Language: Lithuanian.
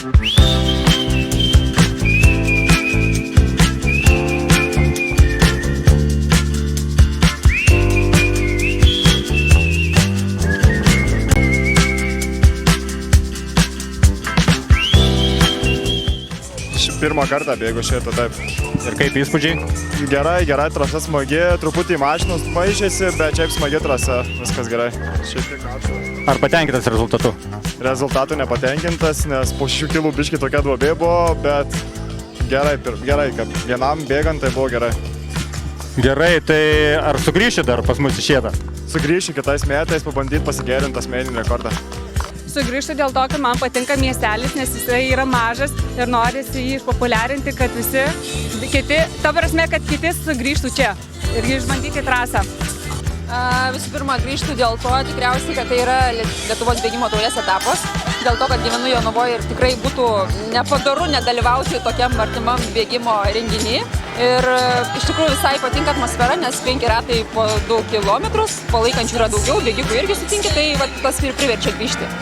Pirmą kartą bėgu šitą, taip. Ir kaip įspūdžiai? Gerai, trasa smagi, truputį mašinos maišėsi, bet šiaip smagi trasa, viskas gerai. Šiek tiek karšta. Ar patenkintas rezultatu? Rezultatų nepatenkintas, nes po 6 kilų biškį tokia duobė buvo, bet gerai, kad vienam bėgant tai buvo gerai. Gerai, tai ar sugrįši dar pas mus į Šėdą? Sugrįšiu kitais metais, pabandyti pasigerinti asmeninį rekordą. Sugrįžtu dėl to, kad man patinka miestelis, nes jisai yra mažas ir norisi jį išpopuliarinti, kad visi kiti, ta prasme, kad kiti sugrįžtų čia ir išbandyti trasą. Visų pirma, grįžtų dėl to tikriausiai, kad tai yra Lietuvos bėgimo taurės etapas, dėl to, kad gyvenu Jonavoje ir tikrai būtų nepadaru nedalyvauti tokiam artimam bėgimo renginį. Ir iš tikrųjų visai patinka atmosfera, nes 5 ratai po 2 kilometrus, palaikančių yra daugiau, bėgikų irgi sutinki, tai tas ir priverčia grįžti.